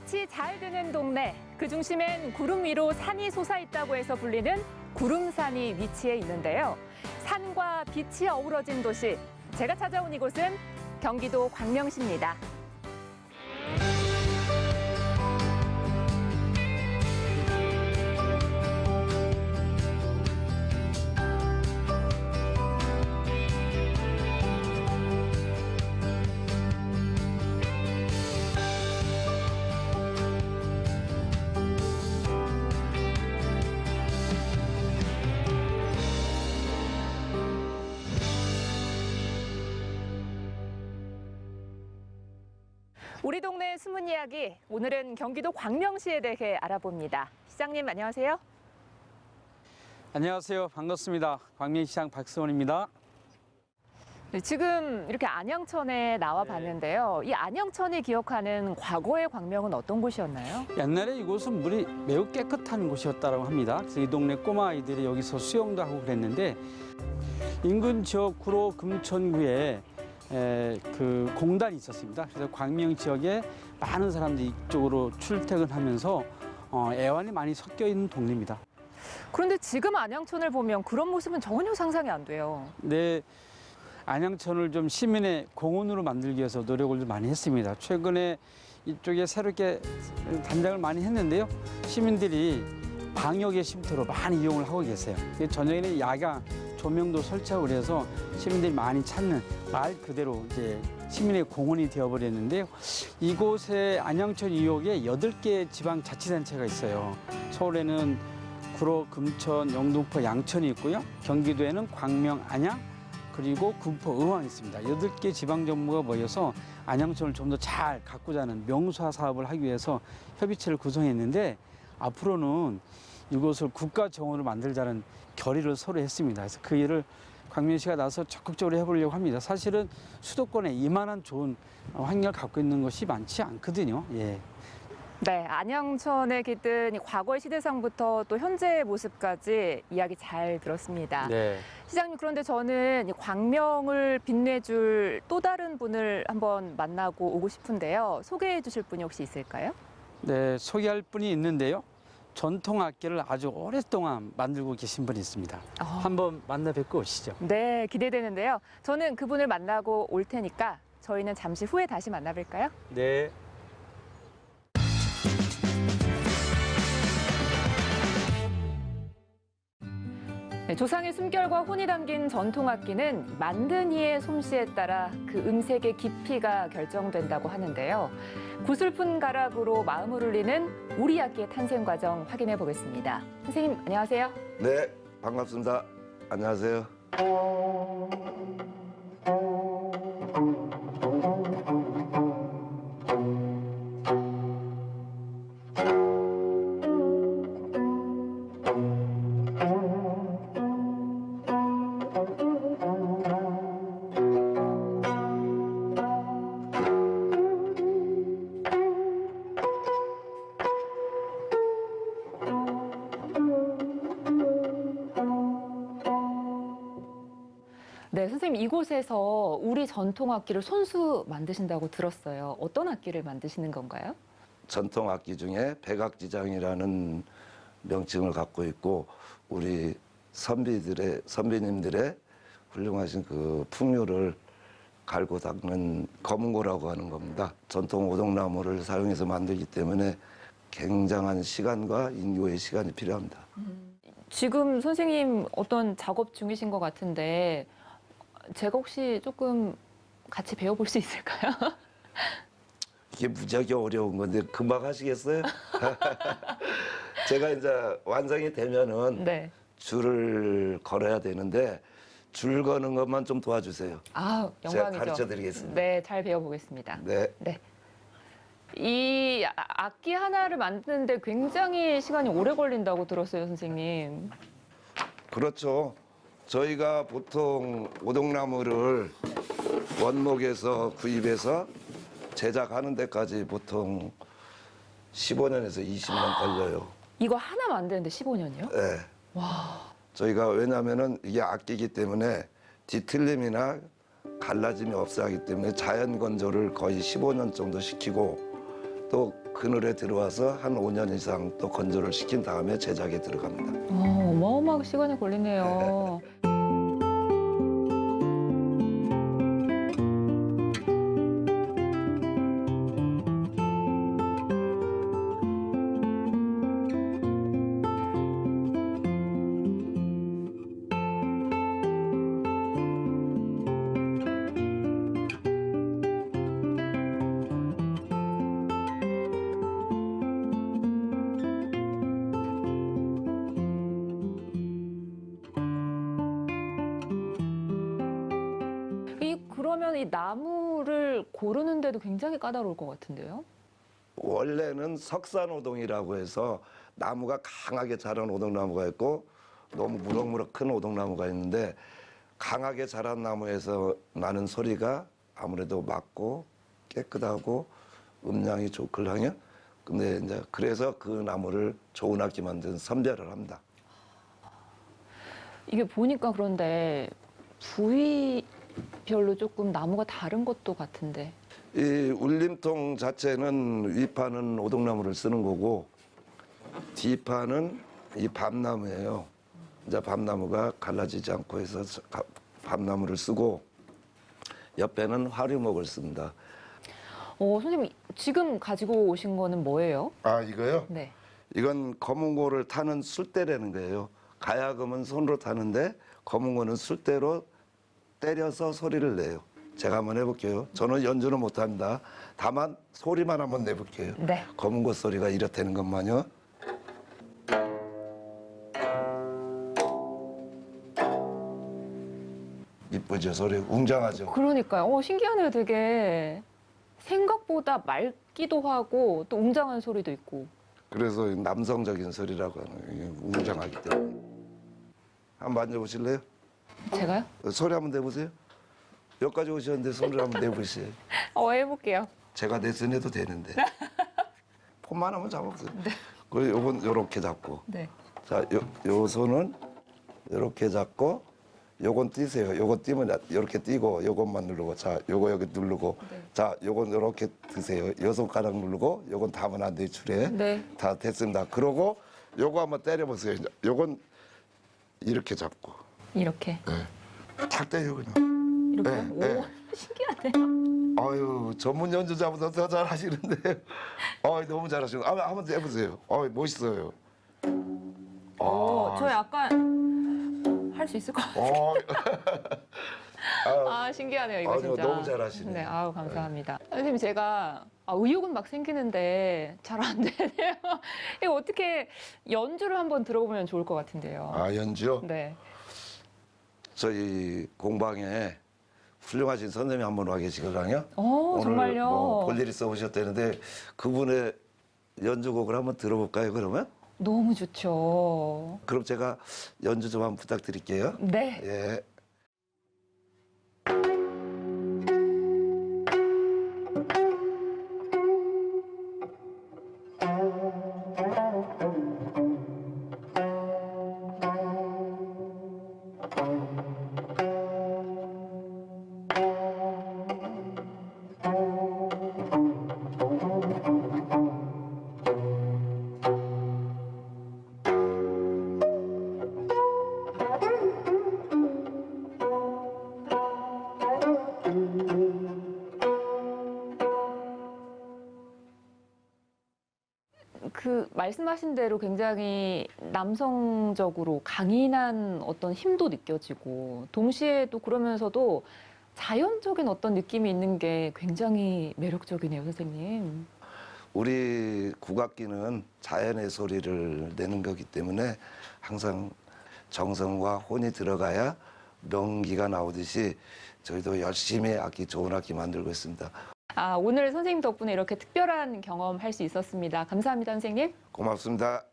빛이 잘 드는 동네, 그 중심엔 구름 위로 산이 솟아있다고 해서 불리는 구름산이 위치해 있는데요. 산과 빛이 어우러진 도시, 제가 찾아온 이곳은 경기도 광명시입니다. 우리 동네 숨은 이야기, 오늘은 경기도 광명시에 대해 알아봅니다. 시장님 안녕하세요. 안녕하세요. 반갑습니다. 광명시장 박수원입니다. 네, 지금 이렇게 안양천에 나와 봤는데요. 이 안양천이 기억하는 과거의 광명은 어떤 곳이었나요? 옛날에 이곳은 물이 매우 깨끗한 곳이었다고 합니다. 그래서 이 동네 꼬마 아이들이 여기서 수영도 하고 그랬는데 인근 지역 구로 금천구에 그 공단이 있었습니다. 그래서 광명 지역에 많은 사람들이 이쪽으로 출퇴근하면서 애완이 많이 섞여 있는 동네입니다. 그런데 지금 안양천을 보면 그런 모습은 전혀 상상이 안 돼요. 네, 안양천을 좀 시민의 공원으로 만들기 위해서 노력을 좀 많이 했습니다. 최근에 이쪽에 새롭게 단장을 많이 했는데요. 시민들이 방역의 쉼터로 많이 이용을 하고 계세요. 저녁에는 야간 조명도 설치하고 그래서 시민들이 많이 찾는 말 그대로 이제 시민의 공원이 되어버렸는데요. 이곳에 안양천 이역에 8개 지방자치단체가 있어요. 서울에는 구로, 금천, 영등포, 양천이 있고요. 경기도에는 광명, 안양, 그리고 군포, 의왕이 있습니다. 8개 지방정부가 모여서 안양천을 좀 더 잘 가꾸자는 명소화 사업을 하기 위해서 협의체를 구성했는데 앞으로는 이곳을 국가정원으로 만들자는 결의를 서로 했습니다. 그래서 그 일을 광명시가 나서 적극적으로 해보려고 합니다. 사실은 수도권에 이만한 좋은 환경을 갖고 있는 것이 많지 않거든요. 예. 네, 안양천에 깃든 과거의 시대상부터 또 현재의 모습까지 이야기 잘 들었습니다. 네. 시장님, 그런데 저는 광명을 빛내줄 또 다른 분을 한번 만나고 오고 싶은데요. 소개해 주실 분이 혹시 있을까요? 네, 소개할 분이 있는데요. 전통 악기를 아주 오랫동안 만들고 계신 분이 있습니다. 한번 만나 뵙고 오시죠. 네, 기대되는데요. 저는 그분을 만나고 올 테니까 저희는 잠시 후에 다시 만나뵐까요? 네. 네, 조상의 숨결과 혼이 담긴 전통악기는 만든 이의 솜씨에 따라 그 음색의 깊이가 결정된다고 하는데요. 구슬픈 가락으로 마음을 울리는 우리 악기의 탄생 과정 확인해 보겠습니다. 선생님, 안녕하세요. 네, 반갑습니다. 안녕하세요. 네, 선생님, 이곳에서 우리 전통 악기를 손수 만드신다고 들었어요. 어떤 악기를 만드시는 건가요? 전통 악기 중에 백악지장이라는 명칭을 갖고 있고 우리 선비님들의 훌륭하신 그 풍류를 갈고 닦는 검은고라고 하는 겁니다. 전통 오동나무를 사용해서 만들기 때문에 굉장한 시간과 인고의 시간이 필요합니다. 지금 선생님 어떤 작업 중이신 것 같은데 제가 혹시 조금 같이 배워볼 수 있을까요? 이게 무지하게 어려운 건데 금방 하시겠어요? 제가 이제 완성이 되면은 네. 줄을 걸어야 되는데 줄 거는 것만 좀 도와주세요. 아, 제가 영광이죠. 가르쳐드리겠습니다. 네, 잘 배워보겠습니다. 네. 네. 이 악기 하나를 만드는데 굉장히 시간이 오래 걸린다고 들었어요, 선생님. 그렇죠. 저희가 보통 오동나무를 원목에서 구입해서 제작하는 데까지 보통 15년에서 20년 걸려요. 이거 하나 만드는데 15년이요? 네. 와. 저희가 왜냐면은 이게 악기이기 때문에 뒤틀림이나 갈라짐이 없어야 하기 때문에 자연 건조를 거의 15년 정도 시키고 또 그늘에 들어와서 한 5년 이상 또 건조를 시킨 다음에 제작에 들어갑니다. 어마어마하게 시간이 걸리네요. 그러면 이 나무를 고르는데도 굉장히 까다로울 것 같은데요? 원래는 석산오동이라고 해서 나무가 강하게 자란 오동나무가 있고 너무 무럭무럭 큰 오동나무가 있는데 강하게 자란 나무에서 나는 소리가 아무래도 맑고 깨끗하고 음량이 좋거든요. 근데 이제 그래서 그 나무를 좋은 악기 만든 선별을 합니다. 이게 보니까 그런데 부위별로 조금 나무가 다른 것도 같은데. 이 울림통 자체는 위판은 오동나무를 쓰는 거고 뒤판은 이 밤나무예요. 이제 밤나무가 갈라지지 않고 해서 밤나무를 쓰고 옆에는 화류목을 씁니다. 선생님 지금 가지고 오신 거는 뭐예요? 아, 이거요? 네. 이건 검은고를 타는 술대라는 거예요. 가야금은 손으로 타는데 검은고는 술대로 때려서 소리를 내요. 제가 한번 해볼게요. 저는 연주는 못합니다. 다만 소리만 한번 내볼게요. 네. 검은고 소리가 이렇다는 것만요. 이쁘죠? 소리 웅장하죠? 그러니까요. 신기하네요, 되게. 생각보다 맑기도 하고 또 웅장한 소리도 있고. 그래서 남성적인 소리라고 하는 거예요. 웅장하기 때문에. 한번 만져보실래요? 제가요? 소리 한번 내보세요. 여기까지 오셨는데 소리를 한번 내보세요. 해볼게요. 제가 내서내도 되는데. 폰만 한번 잡아보세요. 네. 그리고 요건 요렇게 잡고. 네. 자, 요 손은 요렇게 잡고 요건 띄세요. 요건 띄면 요렇게 띄고 요것만 누르고 자, 요거 여기 누르고 네. 자, 요건 요렇게 드세요. 요 손가락 누르고 요건 담으면 안 돼요, 줄에. 네. 다 됐습니다. 그러고 요거 한번 때려보세요. 요건 이렇게 잡고. 이렇게. 네. 탁 때려 그냥. 이렇게. 네, 오, 네. 신기하네요. 아유, 전문 연주자보다 더 잘하시는데. 너무 잘하시고. 한번 해보세요. 멋있어요. 저 약간 할 수 있을 것 같아요. 신기하네요, 이거 아니요, 진짜. 너무 잘하시네요. 네, 감사합니다. 선생님, 제가 의욕은 막 생기는데 잘 안 되네요. 이거 어떻게 연주를 한번 들어보면 좋을 것 같은데요. 연주요? 네. 저희 공방에 훌륭하신 선생님이 한 분 와 계시거든요. 오늘 정말요? 볼 일이 있어 오셨다는데 그분의 연주곡을 한번 들어볼까요, 그러면? 너무 좋죠. 그럼 제가 연주 좀 한번 부탁드릴게요. 네. 예. 말씀하신 대로 굉장히 남성적으로 강인한 어떤 힘도 느껴지고 동시에 또 그러면서도 자연적인 어떤 느낌이 있는 게 굉장히 매력적이네요, 선생님. 우리 국악기는 자연의 소리를 내는 거기 때문에 항상 정성과 혼이 들어가야 명기가 나오듯이 저희도 열심히 악기, 좋은 악기 만들고 있습니다. 오늘 선생님 덕분에 이렇게 특별한 경험 할 수 있었습니다. 감사합니다, 선생님. 고맙습니다.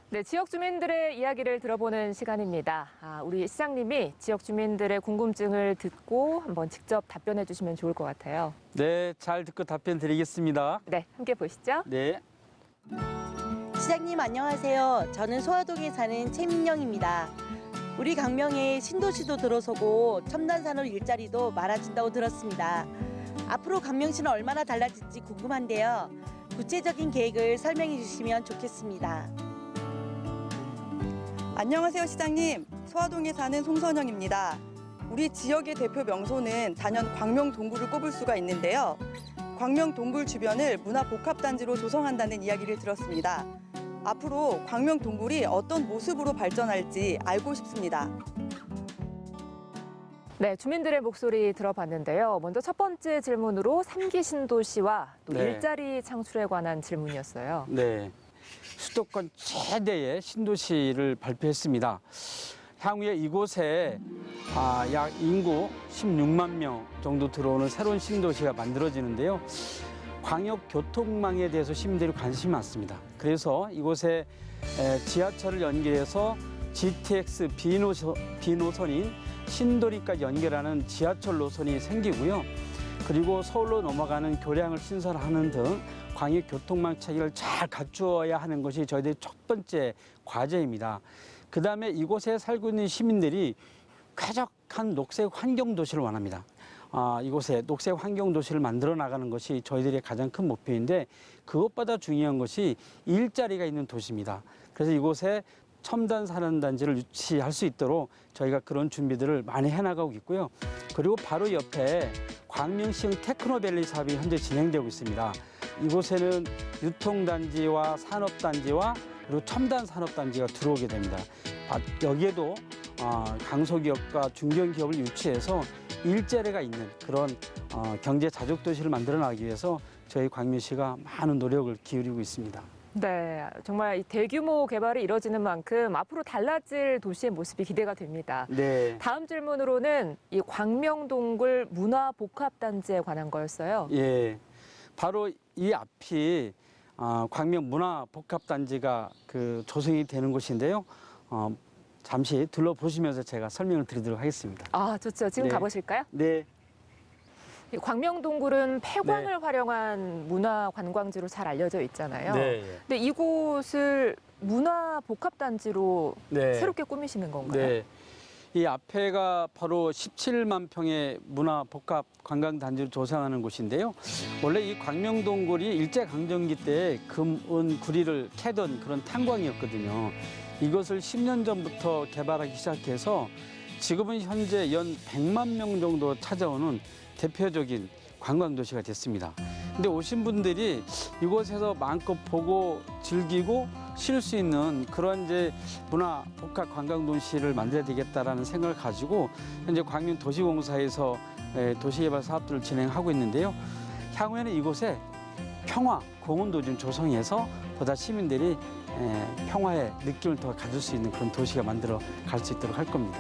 네, 지역 주민들의 이야기를 들어보는 시간입니다. 우리 시장님이 지역 주민들의 궁금증을 듣고 한번 직접 답변해 주시면 좋을 것 같아요. 네, 잘 듣고 답변 드리겠습니다. 네, 함께 보시죠. 네. 시장님 안녕하세요. 저는 소화동에 사는 최민영입니다. 우리 강명에 신도시도 들어서고 첨단산업 일자리도 많아진다고 들었습니다. 앞으로 강명시는 얼마나 달라질지 궁금한데요. 구체적인 계획을 설명해 주시면 좋겠습니다. 안녕하세요, 시장님. 소화동에 사는 송선영입니다. 우리 지역의 대표 명소는 단연 광명동굴을 꼽을 수가 있는데요. 광명동굴 주변을 문화복합단지로 조성한다는 이야기를 들었습니다. 앞으로 광명동굴이 어떤 모습으로 발전할지 알고 싶습니다. 네, 주민들의 목소리 들어봤는데요. 먼저 첫 번째 질문으로 3기 신도시와 또 네. 일자리 창출에 관한 질문이었어요. 네, 수도권 최대의 신도시를 발표했습니다. 향후에 이곳에 약 인구 16만 명 정도 들어오는 새로운 신도시가 만들어지는데요. 광역교통망에 대해서 시민들이 관심이 많습니다. 그래서 이곳에 지하철을 연결해서 GTX B노선인 신도리까지 연결하는 지하철 노선이 생기고요. 그리고 서울로 넘어가는 교량을 신설하는 등 광역교통망 체계를 잘 갖추어야 하는 것이 저희들의 첫 번째 과제입니다. 그다음에 이곳에 살고 있는 시민들이 쾌적한 녹색 환경 도시를 원합니다. 이곳에 녹색 환경 도시를 만들어 나가는 것이 저희들의 가장 큰 목표인데 그것보다 중요한 것이 일자리가 있는 도시입니다. 그래서 이곳에 첨단 산업단지를 유치할 수 있도록 저희가 그런 준비들을 많이 해나가고 있고요. 그리고 바로 옆에 광명시형 테크노밸리 사업이 현재 진행되고 있습니다. 이곳에는 유통단지와 산업단지와 그리고 첨단 산업단지가 들어오게 됩니다. 여기에도 강소기업과 중견기업을 유치해서 일자리가 있는 그런 경제 자족도시를 만들어 나가기 위해서 저희 광명시가 많은 노력을 기울이고 있습니다. 네, 정말 이 대규모 개발이 이뤄지는 만큼 앞으로 달라질 도시의 모습이 기대가 됩니다. 네. 다음 질문으로는 이 광명동굴 문화복합단지에 관한 거였어요. 예, 바로 이 앞이 광명 문화복합단지가 조성이 되는 곳인데요. 잠시 둘러보시면서 제가 설명을 드리도록 하겠습니다. 아, 좋죠. 지금 네. 가보실까요? 네. 이 광명동굴은 폐광을 활용한 문화 관광지로 잘 알려져 있잖아요. 네. 근데 이곳을 문화복합단지로 네. 새롭게 꾸미시는 건가요? 네. 이 앞에가 바로 17만 평의 문화복합 관광단지를 조성하는 곳인데요. 원래 이 광명동굴이 일제강점기 때 금, 은, 구리를 캐던 그런 탄광이었거든요. 이것을 10년 전부터 개발하기 시작해서 지금은 현재 연 100만 명 정도 찾아오는 대표적인 관광도시가 됐습니다. 근데 오신 분들이 이곳에서 마음껏 보고 즐기고 쉴 수 있는 그런 문화 복합 관광도시를 만들어야 되겠다라는 생각을 가지고 현재 광명도시공사에서 도시개발 사업들을 진행하고 있는데요. 향후에는 이곳에 평화 공원도 좀 조성해서 보다 시민들이 평화의 느낌을 더 가질 수 있는 그런 도시가 만들어 갈 수 있도록 할 겁니다.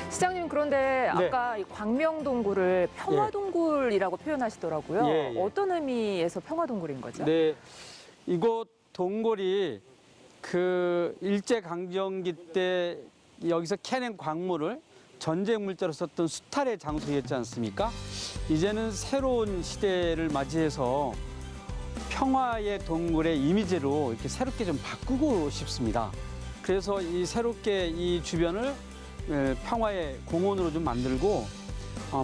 시장님, 그런데 네. 아까 이 광명동굴을 평화동굴이라고 표현하시더라고요. 예, 예. 어떤 의미에서 평화동굴인 거죠? 네, 이곳 동굴이 일제강점기 때 여기서 캐낸 광물을 전쟁 물자로 썼던 수탈의 장소였지 않습니까? 이제는 새로운 시대를 맞이해서 평화의 동굴의 이미지로 이렇게 새롭게 좀 바꾸고 싶습니다. 그래서 새롭게 이 주변을 평화의 공원으로 좀 만들고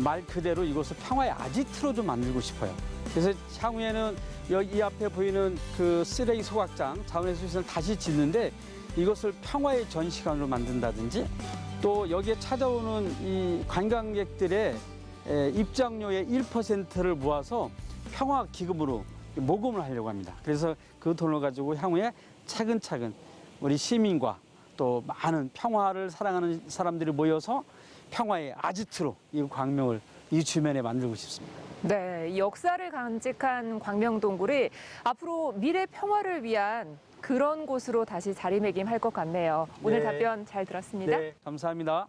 말 그대로 이곳을 평화의 아지트로 좀 만들고 싶어요. 그래서 향후에는 여기 이 앞에 보이는 쓰레기 소각장, 자원회수시설 다시 짓는데 이것을 평화의 전시관으로 만든다든지 또 여기에 찾아오는 이 관광객들의 입장료의 1%를 모아서 평화 기금으로 모금을 하려고 합니다. 그래서 그 돈을 가지고 향후에 차근차근 우리 시민과 또 많은 평화를 사랑하는 사람들이 모여서 평화의 아지트로 이 광명을 이 주변에 만들고 싶습니다. 네, 이 역사를 간직한 광명동굴이 앞으로 미래 평화를 위한 그런 곳으로 다시 자리매김할 것 같네요. 오늘 네. 답변 잘 들었습니다. 네, 감사합니다.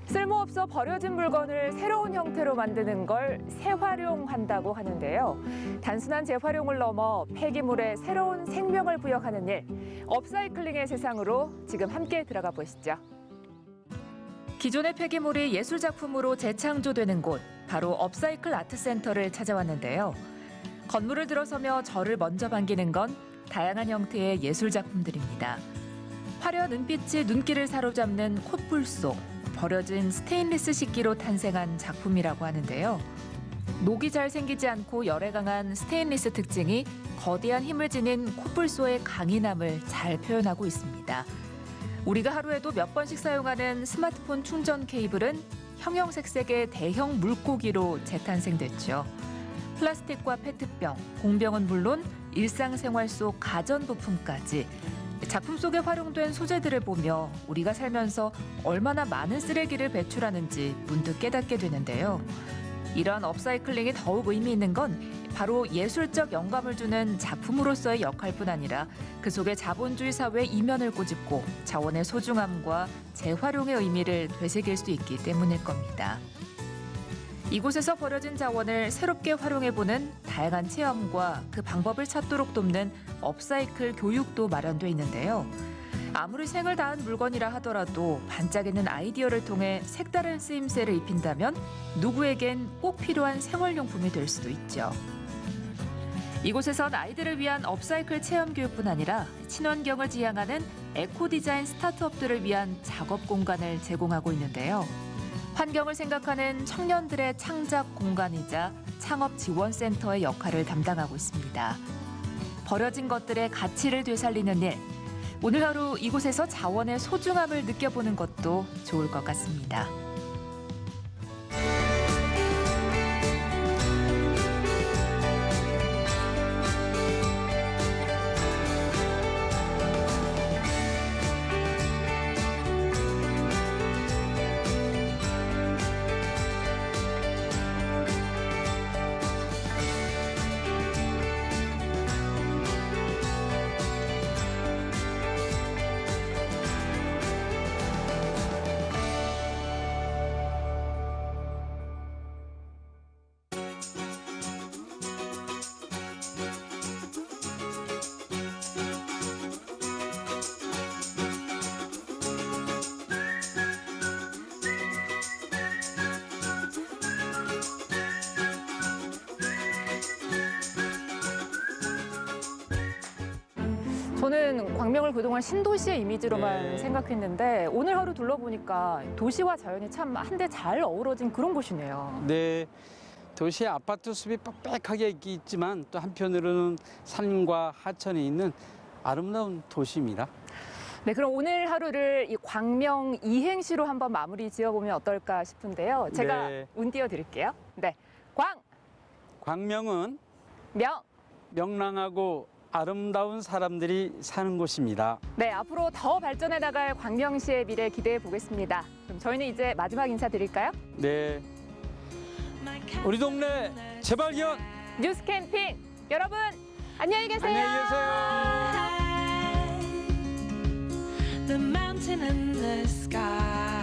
쓸모없어 버려진 물건을 새로운 형태로 만드는 걸 재활용한다고 하는데요. 단순한 재활용을 넘어 폐기물에 새로운 생명을 부여하는 일, 업사이클링의 세상으로 지금 함께 들어가 보시죠. 기존의 폐기물이 예술작품으로 재창조되는 곳, 바로 업사이클 아트센터를 찾아왔는데요. 건물을 들어서며 저를 먼저 반기는 건 다양한 형태의 예술 작품들입니다. 화려한 은빛이 눈길을 사로잡는 콧불 속 버려진 스테인리스 식기로 탄생한 작품이라고 하는데요. 녹이 잘 생기지 않고 열에 강한 스테인리스 특징이 거대한 힘을 지닌 콧불소의 강인함을 잘 표현하고 있습니다. 우리가 하루에도 몇 번씩 사용하는 스마트폰 충전 케이블은 형형색색의 대형 물고기로 재탄생됐죠. 플라스틱과 페트병, 공병은 물론 일상생활 속 가전부품까지 작품 속에 활용된 소재들을 보며 우리가 살면서 얼마나 많은 쓰레기를 배출하는지 문득 깨닫게 되는데요. 이러한 업사이클링이 더욱 의미 있는 건 바로 예술적 영감을 주는 작품으로서의 역할뿐 아니라 그 속에 자본주의 사회의 이면을 꼬집고 자원의 소중함과 재활용의 의미를 되새길 수 있기 때문일 겁니다. 이곳에서 버려진 자원을 새롭게 활용해보는 다양한 체험과 그 방법을 찾도록 돕는 업사이클 교육도 마련돼 있는데요. 아무리 생을 다한 물건이라 하더라도 반짝이는 아이디어를 통해 색다른 쓰임새를 입힌다면 누구에겐 꼭 필요한 생활용품이 될 수도 있죠. 이곳에선 아이들을 위한 업사이클 체험 교육뿐 아니라 친환경을 지향하는 에코디자인 스타트업들을 위한 작업 공간을 제공하고 있는데요. 환경을 생각하는 청년들의 창작 공간이자 창업 지원센터의 역할을 담당하고 있습니다. 버려진 것들의 가치를 되살리는 일, 오늘 하루 이곳에서 자원의 소중함을 느껴보는 것도 좋을 것 같습니다. 저는 광명을 그동안 신도시의 이미지로만 생각했는데 오늘 하루 둘러보니까 도시와 자연이 참 한데 잘 어우러진 그런 곳이네요. 네, 도시의 아파트 숲이 빽빽하게 있지만 또 한편으로는 산과 하천이 있는 아름다운 도시입니다. 네, 그럼 오늘 하루를 이 광명 이행시로 한번 마무리 지어보면 어떨까 싶은데요. 제가 네. 운 띄워드릴게요. 네, 광명은 명. 명랑하고 아름다운 사람들이 사는 곳입니다. 네, 앞으로 더 발전해 나갈 광명시의 미래 기대해 보겠습니다. 그럼 저희는 이제 마지막 인사드릴까요? 네, 우리 동네 재발견! 뉴스 캠핑 여러분 안녕히 계세요. 안녕히 계세요. The mountain and the sky.